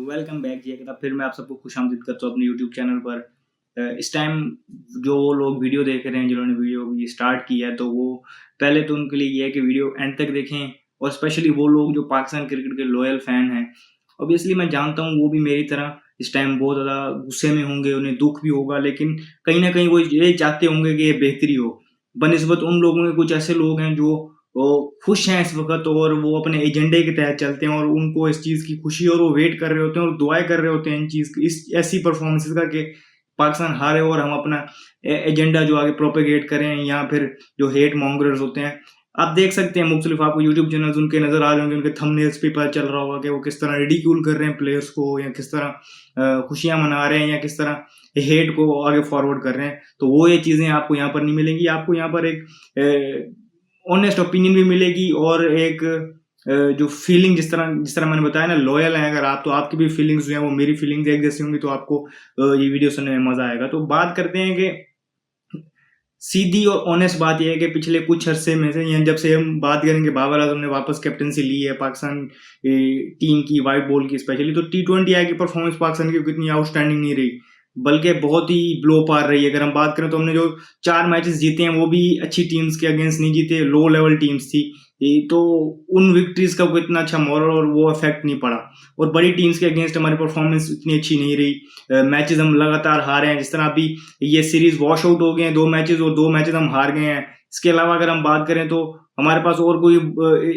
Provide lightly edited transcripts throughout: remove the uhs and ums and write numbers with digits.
Welcome back जी। एक बार फिर मैं आप सबको खुशामदीद करता हूँ अपने यूट्यूब चैनल पर। इस टाइम जो लोग वीडियो देख रहे हैं, जिन्होंने वीडियो ये स्टार्ट की है, तो वो पहले तो उनके लिए ये है कि वीडियो एंड तक देखें, और स्पेशली वो लोग जो पाकिस्तान क्रिकेट के लॉयल फ़ैन हैं। ऑब्वियसली मैं जानता हूँ वो भी मेरी तरह इस टाइम बहुत ज़्यादा गुस्से में होंगे, उन्हें दुःख भी होगा, लेकिन कहीं न कहीं वो ये चाहते होंगे कि ये बेहतरी हो। बनिस्बत उन लोगों के कुछ ऐसे लोग हैं जो वो खुश हैं इस वक़्त, और वो अपने एजेंडे के तहत चलते हैं, और उनको इस चीज़ की खुशी और वो वेट कर रहे होते हैं और दुआएँ कर रहे होते हैं इन चीज़ की, इस ऐसी परफ़ॉर्मेंसेज़ का कि पाकिस्तान हारे और हम अपना एजेंडा जो आगे प्रोपेगेट करें, या फिर जो हेट मॉन्गर्स होते हैं। आप देख सकते हैं मुख्तलिफ आपको यूट्यूब चैनल्स उनके नज़र आ रहे होंगे, उनके थंबनेल्स पे पता चल रहा होगा कि वो किस तरह रिडिक्यूल कर रहे हैं प्लेयर्स को, या किस तरह खुशियाँ मना रहे हैं, या किस तरह हेट को आगे फॉरवर्ड कर रहे हैं। तो वो ये चीज़ें आपको यहाँ पर नहीं मिलेंगी। आपको यहाँ पर एक ऑनेस्ट ओपिनियन भी मिलेगी, और एक जो फीलिंग जिस तरह मैंने बताया ना, लॉयल हैं अगर आप, तो आपकी भी फीलिंग्स जो हैं वो मेरी फीलिंग्स एक जैसी होंगी, तो आपको ये वीडियो सुनने में मज़ा आएगा। तो बात करते हैं कि सीधी और ऑनेस्ट बात ये है कि पिछले कुछ अरसे में से, या जब से हम बात करेंगे बाबर आजम ने वापस कैप्टनसी ली है पाकिस्तान टीम की, वाइट बॉल की स्पेशली, तो टी20 आई की परफॉर्मेंस पाकिस्तान की कितनी आउटस्टैंडिंग नहीं रही, बल्कि बहुत ही ब्लो पार रही है। अगर हम बात करें तो हमने जो 4 मैचेस जीते हैं वो भी अच्छी टीम्स के अगेंस्ट नहीं जीते, लो लेवल टीम्स थी। तो उन विक्ट्रीज का कोई इतना अच्छा मॉरल और वो इफेक्ट नहीं पड़ा, और बड़ी टीम्स के अगेंस्ट हमारी परफॉर्मेंस इतनी अच्छी नहीं रही। मैचेस हम लगातार हारे हैं, जिस तरह अभी ये सीरीज वॉश आउट हो गए हैं 2 मैचेस, और 2 मैचेस हम हार गए हैं। इसके अलावा अगर हम बात करें तो हमारे पास और कोई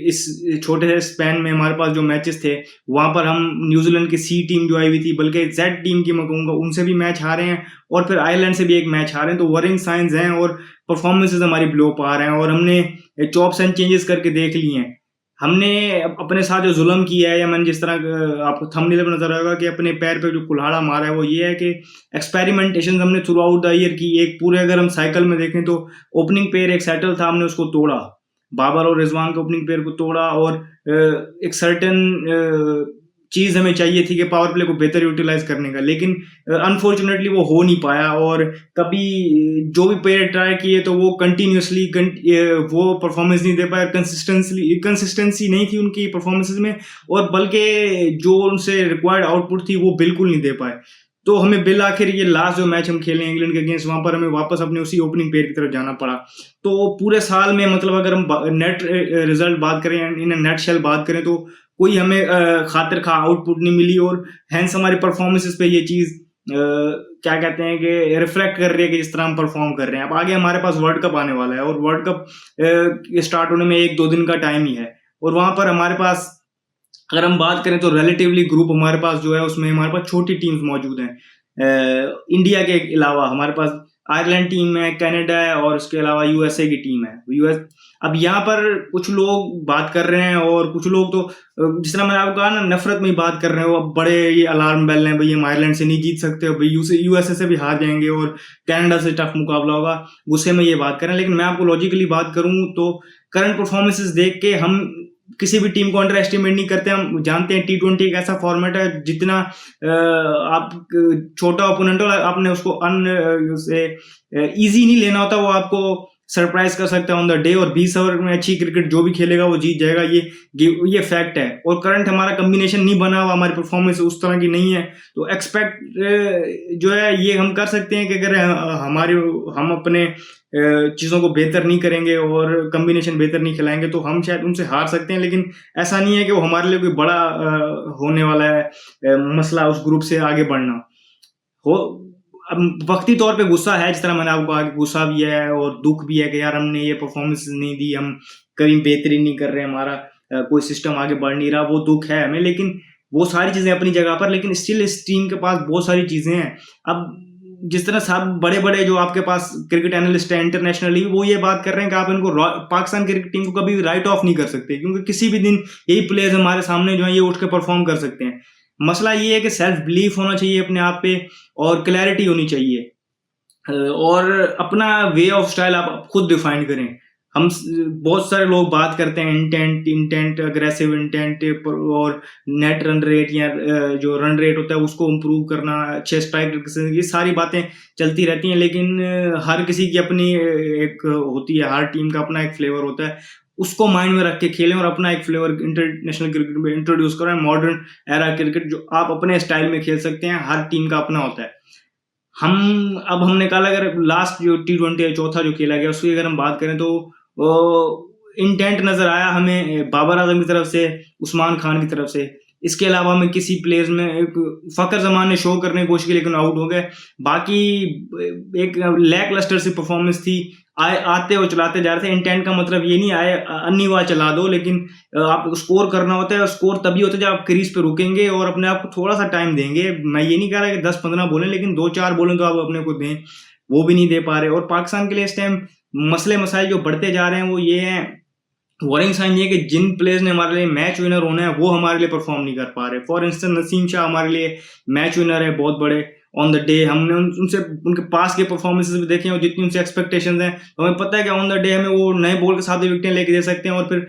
इस छोटे से स्पैन में हमारे पास जो मैचेस थे, वहां पर हम न्यूजीलैंड की सी टीम जो आई हुई थी, बल्कि जेड टीम की मैं कहूँगा, उनसे भी मैच हारे हैं, और फिर आयरलैंड से भी एक मैच हारे हैं। तो वरिंग साइंस हैं, और परफॉर्मेंसेज हमारी ब्लो पार हैं, और हमने चॉप्स एंड चेंजेस करके देख लिए हैं। हमने अपने साथ जो जुल्म किया है, या मैंने जिस तरह आपको थंबनेल पे नजर आएगा कि अपने पैर पे जो कुल्हाड़ा मारा है, वो ये है कि एक्सपेरिमेंटेशन हमने थ्रू आउट द ईयर की। एक पूरे अगर हम साइकिल में देखें तो ओपनिंग पेयर एक सेटल था, हमने उसको तोड़ा, बाबर और रिजवान के ओपनिंग पेयर को तोड़ा, और एक सर्टेन चीज हमें चाहिए थी कि पावर प्ले को बेहतर यूटिलाइज करने का, लेकिन अनफॉर्चुनेटली वो हो नहीं पाया। और कभी जो भी प्लेयर ट्राई किए तो वो कंटिन्यूसली वो परफॉर्मेंस नहीं दे पाया, कंसिस्टेंसी नहीं थी उनकी परफॉर्मेंसेज में, और बल्कि जो उनसे रिक्वायर्ड आउटपुट थी वो बिल्कुल नहीं दे पाए। तो हमें बिल आखिर ये लास्ट जो मैच हम खेले इंग्लैंड के अगेंस्ट, वहां पर हमें वापस अपने उसी ओपनिंग पेयर की तरफ जाना पड़ा। तो पूरे साल में मतलब अगर हम नेट रिजल्ट बात करें, इन नेट शेल बात करें, तो कोई हमें खातिर खा आउटपुट नहीं मिली, और हैंस हमारी परफॉर्मेंसेस पे ये चीज क्या कहते हैं कि रिफ्लेक्ट कर रही है कि जिस तरह हम परफॉर्म कर रहे हैं। अब आगे हमारे पास वर्ल्ड कप आने वाला है, और वर्ल्ड कप स्टार्ट होने में 1-2 दिन का टाइम ही है, और वहां पर हमारे पास अगर हम बात करें तो रिलेटिवली ग्रुप हमारे पास जो है उसमें हमारे पास छोटी टीम्स मौजूद हैं। इंडिया के अलावा हमारे पास आयरलैंड टीम है, कनाडा है, और उसके अलावा यूएसए की टीम है। यूएस अब यहाँ पर कुछ लोग बात कर रहे हैं, और कुछ लोग तो जिस तरह मैंने आपको कहा ना, नफरत में ही बात कर रहे हो। अब बड़े ये अलार्म बेल हैं, भाई हम आयरलैंड से नहीं जीत सकते, भाई यूएसए से भी हार जाएंगे, और कनाडा से टफ मुकाबला होगा, गुस्से में ये बात कर रहे हैं। लेकिन मैं आपको लॉजिकली बात करूं तो करंट परफॉर्मेंसेस देख के हम किसी भी टीम को अंडर एस्टिमेट नहीं करते। हम जानते हैं टी20 एक ऐसा फॉर्मेट है, जितना आप छोटा ओपोनेंट हो, आपने उसको इजी नहीं लेना होता, वो आपको सरप्राइज कर सकता है ऑन द डे, और 20 ओवर में अच्छी क्रिकेट जो भी खेलेगा वो जीत जाएगा, ये फैक्ट है। और करंट हमारा कॉम्बिनेशन नहीं बना हुआ, हमारी परफॉर्मेंस उस तरह की नहीं है, तो एक्सपेक्ट जो है ये हम कर सकते हैं कि अगर हम अपने चीज़ों को बेहतर नहीं करेंगे और कॉम्बिनेशन बेहतर नहीं खिलाएंगे, तो हम शायद उनसे हार सकते हैं। लेकिन ऐसा नहीं है कि वो हमारे लिए कोई बड़ा होने वाला है मसला उस ग्रुप से आगे बढ़ना हो। अब वक्ती तौर पे गुस्सा है, जिस तरह मैंने आपको कहा, गुस्सा भी है और दुख भी है कि यार हमने ये परफॉर्मेंस नहीं दी, हम कभी बेहतरी नहीं कर रहे, हमारा कोई सिस्टम आगे बढ़ नहीं रहा, वो दुख है हमें। लेकिन वो सारी चीजें अपनी जगह पर, लेकिन स्टिल इस टीम के पास बहुत सारी चीजें हैं। अब जिस तरह सब बड़े बड़े जो आपके पास क्रिकेट एनालिस्ट है इंटरनेशनली, वो ये बात कर रहे हैं कि आप इनको पाकिस्तान क्रिकेट टीम को कभी राइट ऑफ नहीं कर सकते, क्योंकि किसी भी दिन यही प्लेयर्स हमारे सामने जो है ये उठ के परफॉर्म कर सकते हैं। मसला ये है कि सेल्फ बिलीफ होना चाहिए अपने आप पे, और क्लैरिटी होनी चाहिए, और अपना वे ऑफ स्टाइल आप खुद डिफाइन करें। बहुत सारे लोग बात करते हैं इंटेंट, अग्रेसिव इंटेंट, और नेट रन रेट, या जो रन रेट होता है उसको इम्प्रूव करना, अच्छे स्ट्राइक, ये सारी बातें चलती रहती हैं। लेकिन हर किसी की अपनी एक होती है, हर टीम का अपना एक फ्लेवर होता है। उसको माइंड में रख के खेलें और अपना एक फ्लेवर इंटरनेशनल क्रिकेट में इंट्रोड्यूस करें। मॉडर्न एरा क्रिकेट जो आप अपने स्टाइल में खेल सकते हैं, हर टीम का अपना होता है। हमने कहा अगर लास्ट जो T20 है, चौथा जो खेला गया, उसकी अगर हम बात करें तो इंटेंट नजर आया हमें बाबर आजम की तरफ से, उस्मान खान की तरफ से। इसके अलावा हमें किसी प्लेयर्स में एक फकर जमान ने शो करने की कोशिश की लेकिन आउट हो गए। बाकी एक लैक लस्टर सी परफॉर्मेंस थी, आते और चलाते जा रहे थे। इंटेंट का मतलब ये नहीं आए अन्नी बार चला दो, लेकिन आप स्कोर करना होता है। स्कोर तभी होता है जब आप क्रीज पे रुकेंगे और अपने आप को थोड़ा सा टाइम देंगे। मैं ये नहीं कह रहा कि 10-15 बोलें, लेकिन 2-4 बोलें तो आप अपने को दें, वो भी नहीं दे पा रहे। और पाकिस्तान के लिए इस टाइम मसले मसाइल जो बढ़ते जा रहे हैं वो ये हैं, वॉरिंग साइन ये कि जिन प्लेयर्स ने हमारे लिए मैच विनर होना है वो हमारे लिए परफॉर्म नहीं कर पा रहे। फॉर इंस्टेंस नसीम शाह हमारे लिए मैच विनर है बहुत बड़े ऑन द डे। हमने उनसे उनके पास के परफॉर्मेंसेस भी देखे हैं और जितनी उनसे एक्सपेक्टेशंस हैं, तो हमें पता है कि ऑन द डे हमें वो नए बॉल के साथ भी विकेटें लेके दे सकते हैं और फिर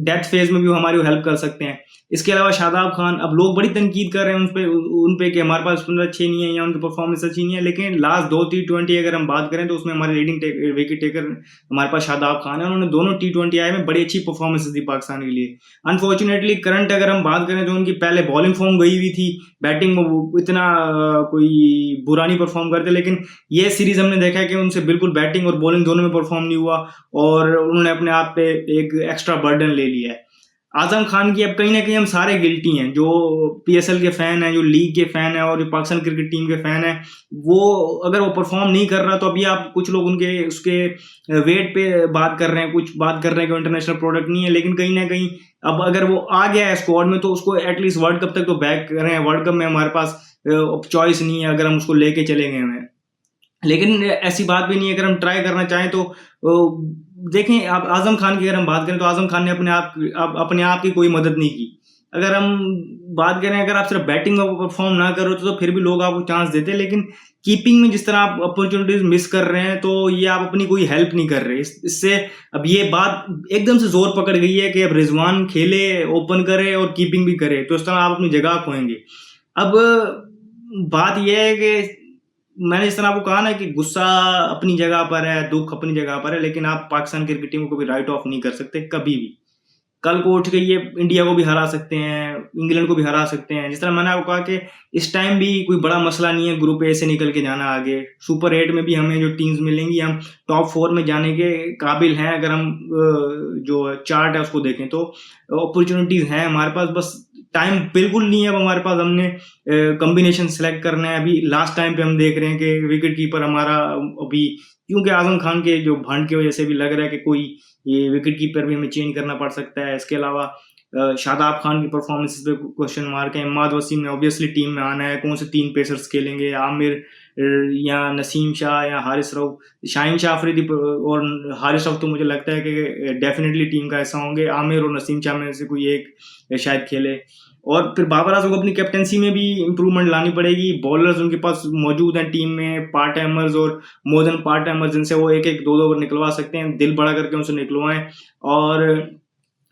डेथ फेज में भी हमारी हेल्प कर सकते हैं। इसके अलावा शादाब खान, अब लोग बड़ी तनकीद कर रहे हैं उन पे कि हमारे पास स्पिनर अच्छे नहीं है या उनकी परफॉर्मेंस अच्छी नहीं है, लेकिन लास्ट 2 T20 अगर हम बात करें तो उसमें हमारे लीडिंग विकेट टेकर हमारे पास शादाब खान है। उन्होंने दोनों T20 आए में बड़ी अच्छी परफॉर्मेंस दी पाकिस्तान के लिए। अनफॉर्चुनेटली करंट अगर हम बात करें तो उनकी पहले बॉलिंग फॉर्म गई हुई थी, बैटिंग में वो इतना कोई बुरा नहीं परफॉर्म करते, लेकिन ये सीरीज हमने देखा है कि उनसे बिल्कुल बैटिंग और बॉलिंग दोनों में परफॉर्म नहीं हुआ और उन्होंने अपने आप पे एक एक्स्ट्रा बर्डन ले लिया है। आजम खान की अब कहीं ना कहीं हम सारे गिल्टी हैं, जो PSL के फैन हैं, जो लीग के फैन हैं और जो पाकिस्तान क्रिकेट टीम के फैन हैं। वो अगर वो परफॉर्म नहीं कर रहा तो अभी आप कुछ लोग उनके उसके वेट पे बात कर रहे हैं, कुछ बात कर रहे हैं कि इंटरनेशनल प्रोडक्ट नहीं है, लेकिन कहीं ना कहीं अब अगर वो आ गया है स्क्वाड में तो उसको एटलीस्ट वर्ल्ड कप तक तो बैक करें। वर्ल्ड कप में हमारे पास चॉइस नहीं है अगर हम उसको लेके चले गए हैं, लेकिन ऐसी बात भी नहीं है। अगर हम ट्राई करना चाहें तो देखें, आप आजम खान की अगर हम बात करें तो आजम खान ने अपने आप की कोई मदद नहीं की। अगर हम बात करें, अगर आप सिर्फ बैटिंग में परफॉर्म ना करो तो फिर भी लोग आपको चांस देते हैं, लेकिन कीपिंग में जिस तरह आप अपॉर्चुनिटीज मिस कर रहे हैं तो ये आप अपनी कोई हेल्प नहीं कर रहे। इससे अब ये बात एकदम से जोर पकड़ गई है कि अब रिजवान खेले, ओपन करे और कीपिंग भी करे, तो इस तरह आप अपनी जगह खोएंगे। अब बात यह है कि मैंने इस तरह आपको कहा ना कि गुस्सा अपनी जगह पर है, दुख अपनी जगह पर है, लेकिन आप पाकिस्तान क्रिकेट टीम को कभी राइट ऑफ नहीं कर सकते कभी भी। कल को उठ के ये इंडिया को भी हरा सकते हैं, इंग्लैंड को भी हरा सकते हैं। जिस तरह मैंने आपको कहा कि इस टाइम भी कोई बड़ा मसला नहीं है ग्रुप ए से निकल के जाना आगे। सुपर 8 में भी हमें जो टीम्स मिलेंगी, हम टॉप 4 में जाने के काबिल हैं। अगर हम जो चार्ट है उसको देखें तो अपॉर्चुनिटीज हैं हमारे पास, बस टाइम बिल्कुल नहीं है अब हमारे पास। हमने कॉम्बिनेशन सेलेक्ट करना है। अभी लास्ट टाइम पे हम देख रहे हैं कि विकेट कीपर हमारा अभी, क्योंकि आजम खान के जो भंड की वजह से भी लग रहा है कि कोई ये विकेट कीपर भी हमें चेंज करना पड़ सकता है। इसके अलावा शादाब खान की परफॉर्मेंस पे क्वेश्चन मार्क है। इमाद वसीम ने ऑब्वियसली टीम में आना है, कौन से 3 पेसर्स खेलेंगे, आमिर या नसीम शाह या हारिस रऊफ। शाहीन शाह अफरीदी और हारिस रऊफ तो मुझे लगता है कि डेफिनेटली टीम का हिस्सा होंगे। आमिर और नसीम शाह में से कोई एक शायद खेले। और फिर बाबर आजम को अपनी कैप्टनसी में भी इंप्रूवमेंट लानी पड़ेगी। बॉलर्स उनके पास मौजूद हैं टीम में, पार्ट टाइमर्स और मोर देन पार्ट टाइमर्स, जिनसे वो 1-1, 2-2 ओवर निकलवा सकते हैं। दिल बड़ा करके उनसे निकलवाएं। और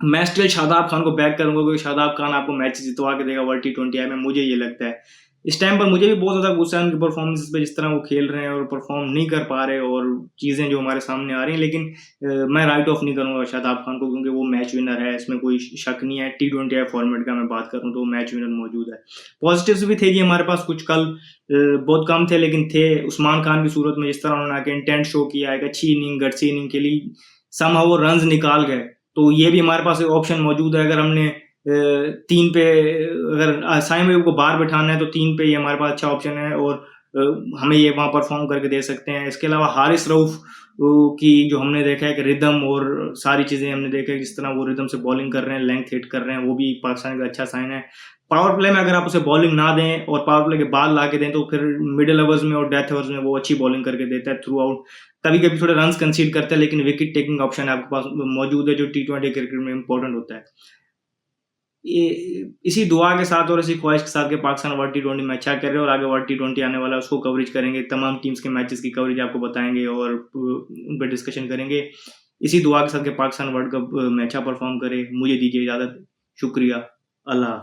मैं स्टिल शादाब खान को बैक करूंगा, क्योंकि शादाब खान आपको मैच जितवा के देगा वर्ल्ड T20 में, मुझे ये लगता है। इस टाइम पर मुझे भी बहुत ज़्यादा गुस्सा है उनकी परफॉर्मेंस पे, जिस तरह वो खेल रहे हैं और परफॉर्म नहीं कर पा रहे और चीज़ें जो हमारे सामने आ रही हैं। लेकिन मैं राइट ऑफ नहीं करूंगा शादाब खान को, क्योंकि वो मैच विनर है, इसमें कोई शक नहीं है। T20 फॉर्मेट का मैं बात करूं तो मैच विनर मौजूद है। पॉजिटिव्स भी थे जी हमारे पास कुछ, कल बहुत कम थे लेकिन थे। उस्मान खान की सूरत में जिस तरह उन्होंने आके इंटेंट शो किया, एक अच्छी इनिंग, गट्सी इनिंग के लिए समहाउ वो रन्स निकाल गए, तो ये भी हमारे पास एक ऑप्शन मौजूद है। अगर हमने 3 पे अगर साइम वेव को बाहर बैठाना है तो 3 पे ये हमारे पास अच्छा ऑप्शन है और हमें ये वहाँ परफॉर्म करके दे सकते हैं। इसके अलावा हारिस रऊफ की जो हमने देखा है कि रिदम और सारी चीज़ें हमने देखा है, जिस तरह वो रिदम से बॉलिंग कर रहे हैं, लेंथ हिट कर रहे हैं, वो भी पाकिस्तान का अच्छा साइन है। पावर प्ले में अगर आप उसे बॉलिंग ना दें और पावर प्ले के बाद ला के दें तो फिर मिडिल ओवर्स में और डेथ ओवर्स में वो अच्छी बॉलिंग करके देता है थ्रू आउट। कभी कभी थोड़े रन्स कंसीड करते हैं, लेकिन विकेट टेकिंग ऑप्शन आपके पास मौजूद है, जो T20 क्रिकेट में इंपॉर्टेंट होता है। ये इसी दुआ के साथ और इसी ख्वाहिश के साथ कि पाकिस्तान वर्ल्ड T20 में अच्छा कर रहे हैं और आगे वर्ल्ड T20 आने वाला है, उसको कवरेज करेंगे। तमाम टीम्स के मैचेस की कवरेज आपको बताएंगे और उन पर डिस्कशन करेंगे। इसी दुआ के साथ कि पाकिस्तान वर्ल्ड कप में अच्छा परफॉर्म करे। मुझे दीजिए इजाज़त। शुक्रिया। अल्लाह।